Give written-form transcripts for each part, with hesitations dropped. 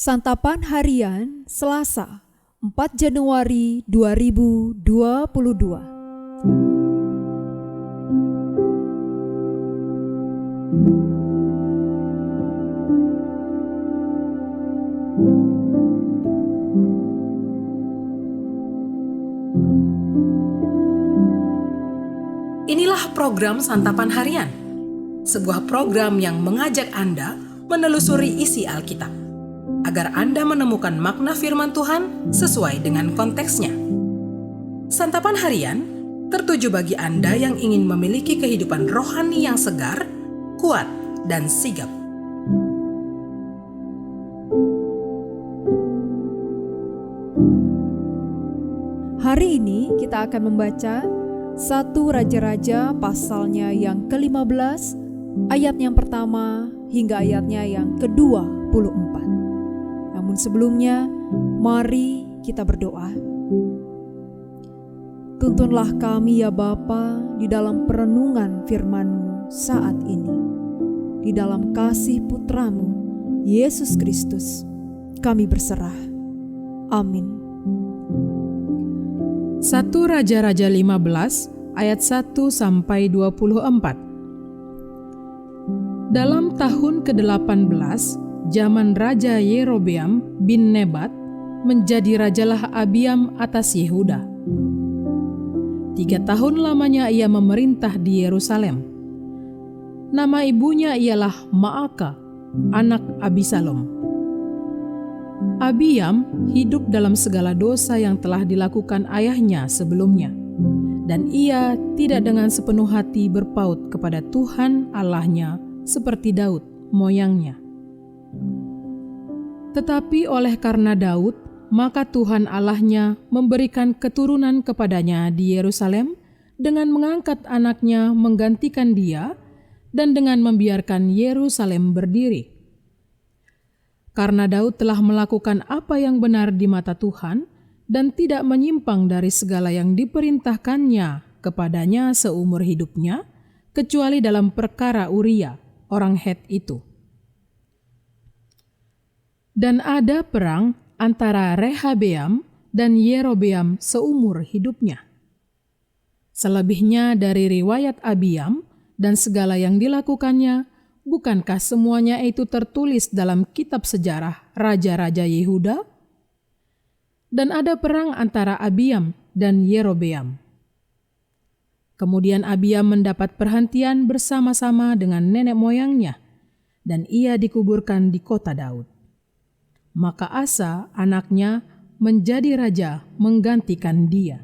Santapan Harian Selasa 4 Januari 2022. Inilah program Santapan Harian, sebuah program yang mengajak Anda menelusuri isi Alkitab, agar Anda menemukan makna firman Tuhan sesuai dengan konteksnya. Santapan Harian tertuju bagi Anda yang ingin memiliki kehidupan rohani yang segar, kuat, dan sigap. Hari ini kita akan membaca 1 Raja-Raja pasalnya yang ke-15, ayat yang pertama hingga ayatnya yang ke-24. Namun sebelumnya, mari kita berdoa. Tuntunlah kami ya Bapa di dalam perenungan firman-Mu saat ini. Di dalam kasih Putra-Mu, Yesus Kristus, kami berserah. Amin. 1 Raja-Raja 15 ayat 1 sampai 24. Dalam tahun ke-18 zaman Raja Yerobeam bin Nebat, menjadi rajalah Abiam atas Yehuda. 3 tahun lamanya ia memerintah di Yerusalem. Nama ibunya ialah Maaka, anak Abisalom. Abiam hidup dalam segala dosa yang telah dilakukan ayahnya sebelumnya, dan ia tidak dengan sepenuh hati berpaut kepada Tuhan Allahnya seperti Daud, moyangnya. Tetapi oleh karena Daud, maka Tuhan Allahnya memberikan keturunan kepadanya di Yerusalem dengan mengangkat anaknya menggantikan dia dan dengan membiarkan Yerusalem berdiri. Karena Daud telah melakukan apa yang benar di mata Tuhan dan tidak menyimpang dari segala yang diperintahkannya kepadanya seumur hidupnya, kecuali dalam perkara Uria, orang Het itu. Dan ada perang antara Rehabeam dan Yerobeam seumur hidupnya. Selebihnya dari riwayat Abiam dan segala yang dilakukannya, bukankah semuanya itu tertulis dalam kitab sejarah Raja-Raja Yehuda? Dan ada perang antara Abiam dan Yerobeam. Kemudian Abiam mendapat perhentian bersama-sama dengan nenek moyangnya, dan ia dikuburkan di kota Daud. Maka Asa, anaknya, menjadi raja menggantikan dia.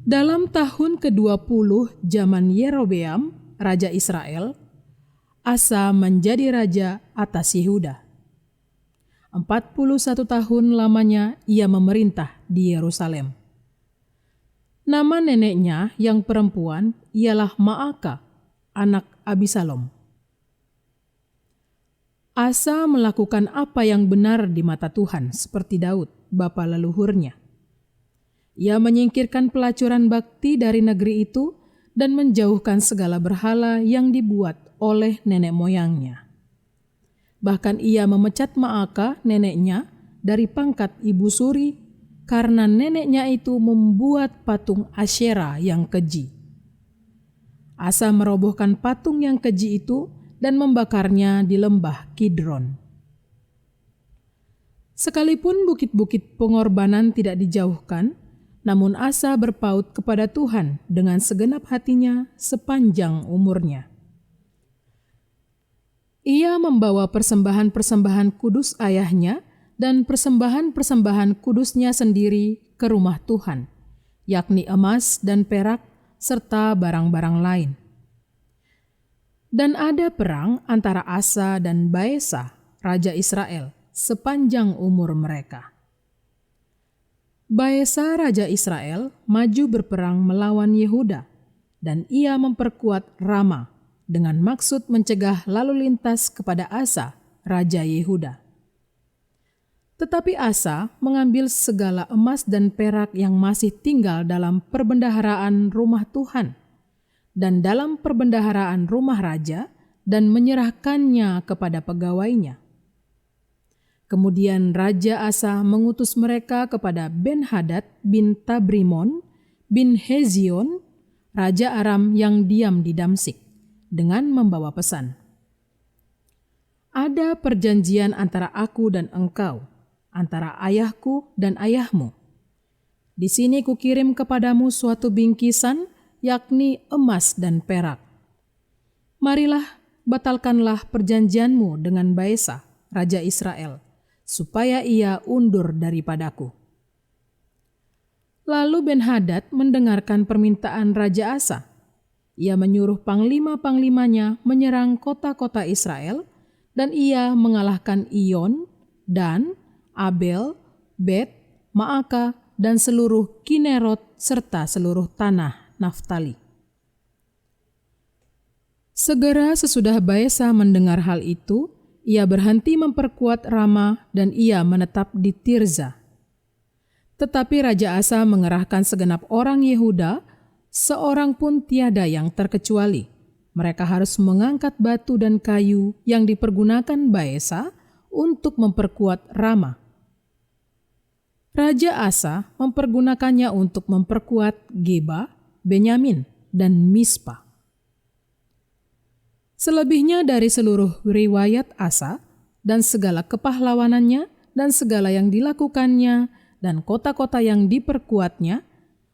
Dalam tahun ke-20 zaman Yerobeam, Raja Israel, Asa menjadi raja atas Yehuda. 41 tahun lamanya ia memerintah di Yerusalem. Nama neneknya yang perempuan ialah Maaka, anak Abisalom. Asa melakukan apa yang benar di mata Tuhan seperti Daud, bapa leluhurnya. Ia menyingkirkan pelacuran bakti dari negeri itu dan menjauhkan segala berhala yang dibuat oleh nenek moyangnya. Bahkan ia memecat Maaka, neneknya, dari pangkat ibu suri karena neneknya itu membuat patung Asyera yang keji. Asa merobohkan patung yang keji itu dan membakarnya di lembah Kidron. Sekalipun bukit-bukit pengorbanan tidak dijauhkan, namun Asa berpaut kepada Tuhan dengan segenap hatinya sepanjang umurnya. Ia membawa persembahan-persembahan kudus ayahnya dan persembahan-persembahan kudusnya sendiri ke rumah Tuhan, yakni emas dan perak serta barang-barang lain. Dan ada perang antara Asa dan Baesa, Raja Israel, sepanjang umur mereka. Baesa Raja Israel maju berperang melawan Yehuda, dan ia memperkuat Rama dengan maksud mencegah lalu lintas kepada Asa, Raja Yehuda. Tetapi Asa mengambil segala emas dan perak yang masih tinggal dalam perbendaharaan rumah Tuhan dan dalam perbendaharaan rumah raja dan menyerahkannya kepada pegawainya. Kemudian Raja Asa mengutus mereka kepada Ben-Hadad bin Tabrimon bin Hezion, Raja Aram yang diam di Damsik, dengan membawa pesan. Ada perjanjian antara aku dan engkau, antara ayahku dan ayahmu. Di sini kukirim kepadamu suatu bingkisan, yakni emas dan perak. Marilah, batalkanlah perjanjianmu dengan Baesa, Raja Israel, supaya ia undur daripadaku. Lalu Ben-Hadad mendengarkan permintaan Raja Asa. Ia menyuruh panglima-panglimanya menyerang kota-kota Israel, dan ia mengalahkan Iyon, Dan, Abel, Bet, Maaka, dan seluruh Kinerot serta seluruh tanah Naftali. Segera sesudah Baesa mendengar hal itu, ia berhenti memperkuat Rama dan ia menetap di Tirza. Tetapi Raja Asa mengerahkan segenap orang Yehuda, seorang pun tiada yang terkecuali. Mereka harus mengangkat batu dan kayu yang dipergunakan Baesa untuk memperkuat Rama. Raja Asa mempergunakannya untuk memperkuat Geba, Benyamin, dan Mispa. Selebihnya dari seluruh riwayat Asa dan segala kepahlawanannya dan segala yang dilakukannya dan kota-kota yang diperkuatnya,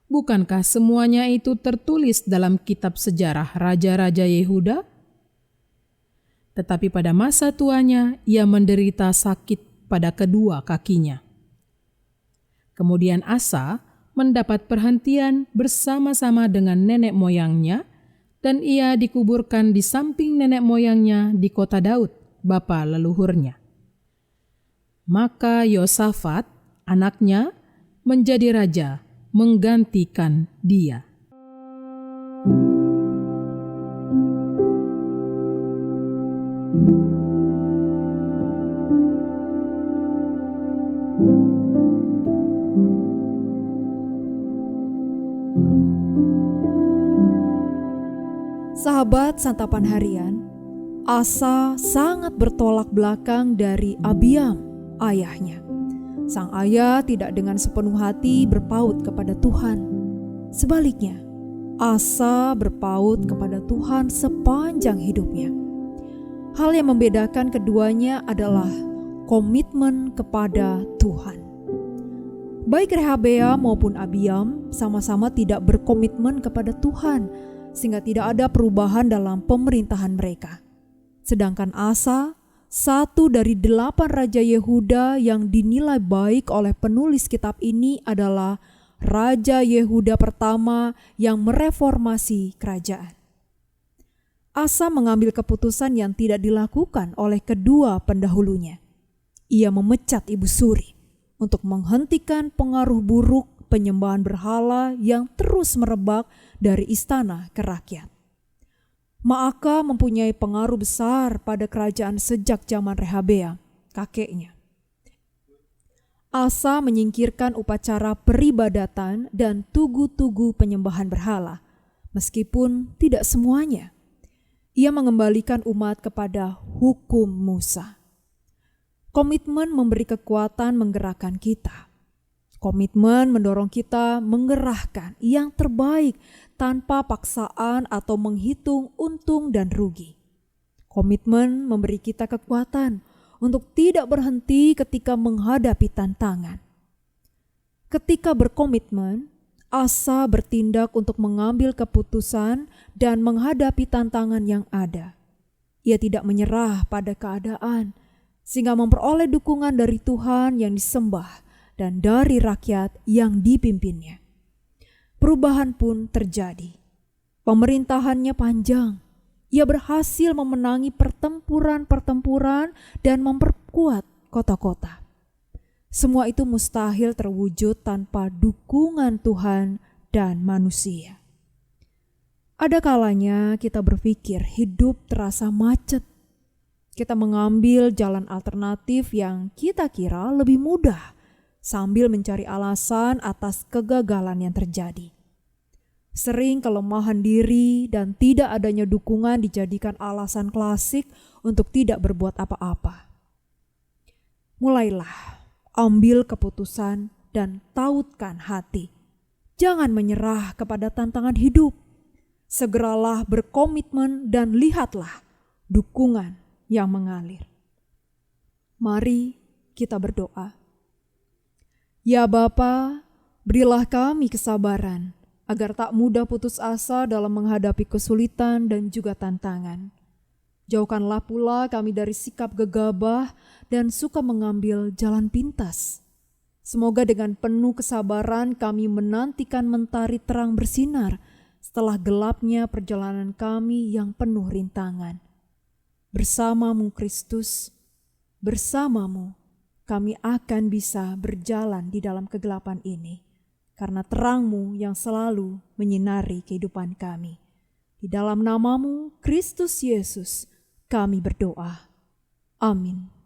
bukankah semuanya itu tertulis dalam kitab sejarah Raja-Raja Yehuda? Tetapi pada masa tuanya ia menderita sakit pada kedua kakinya. Kemudian Asa mendapat perhentian bersama-sama dengan nenek moyangnya, dan ia dikuburkan di samping nenek moyangnya di kota Daud, bapa leluhurnya. Maka Yosafat, anaknya, menjadi raja menggantikan dia. Sahabat santapan harian, Asa sangat bertolak belakang dari Abiam, ayahnya. Sang ayah tidak dengan sepenuh hati berpaut kepada Tuhan. Sebaliknya, Asa berpaut kepada Tuhan sepanjang hidupnya. Hal yang membedakan keduanya adalah komitmen kepada Tuhan. Baik Rehabeam maupun Abiam sama-sama tidak berkomitmen kepada Tuhan, sehingga tidak ada perubahan dalam pemerintahan mereka. Sedangkan Asa, satu dari 8 raja Yehuda yang dinilai baik oleh penulis kitab ini, adalah Raja Yehuda pertama yang mereformasi kerajaan. Asa mengambil keputusan yang tidak dilakukan oleh kedua pendahulunya. Ia memecat ibu suri untuk menghentikan pengaruh buruk penyembahan berhala yang terus merebak dari istana ke rakyat. Maaka mempunyai pengaruh besar pada kerajaan sejak zaman Rehabeam, kakeknya. Asa menyingkirkan upacara peribadatan dan tugu-tugu penyembahan berhala, meskipun tidak semuanya. Ia mengembalikan umat kepada hukum Musa. Komitmen memberi kekuatan menggerakkan kita. Komitmen mendorong kita mengerahkan yang terbaik tanpa paksaan atau menghitung untung dan rugi. Komitmen memberi kita kekuatan untuk tidak berhenti ketika menghadapi tantangan. Ketika berkomitmen, Asa bertindak untuk mengambil keputusan dan menghadapi tantangan yang ada. Ia tidak menyerah pada keadaan, sehingga memperoleh dukungan dari Tuhan yang disembah dan dari rakyat yang dipimpinnya. Perubahan pun terjadi. Pemerintahannya panjang. Ia berhasil memenangi pertempuran-pertempuran dan memperkuat kota-kota. Semua itu mustahil terwujud tanpa dukungan Tuhan dan manusia. Ada kalanya kita berpikir hidup terasa macet. Kita mengambil jalan alternatif yang kita kira lebih mudah, sambil mencari alasan atas kegagalan yang terjadi. Sering kelemahan diri dan tidak adanya dukungan dijadikan alasan klasik untuk tidak berbuat apa-apa. Mulailah ambil keputusan dan tautkan hati. Jangan menyerah kepada tantangan hidup. Segeralah berkomitmen dan lihatlah dukungan yang mengalir. Mari kita berdoa. Ya Bapa, berilah kami kesabaran agar tak mudah putus asa dalam menghadapi kesulitan dan juga tantangan. Jauhkanlah pula kami dari sikap gegabah dan suka mengambil jalan pintas. Semoga dengan penuh kesabaran kami menantikan mentari terang bersinar setelah gelapnya perjalanan kami yang penuh rintangan. Bersama-Mu Kristus, bersama-Mu kami akan bisa berjalan di dalam kegelapan ini, karena terang-Mu yang selalu menyinari kehidupan kami. Di dalam nama-Mu, Kristus Yesus, kami berdoa. Amin.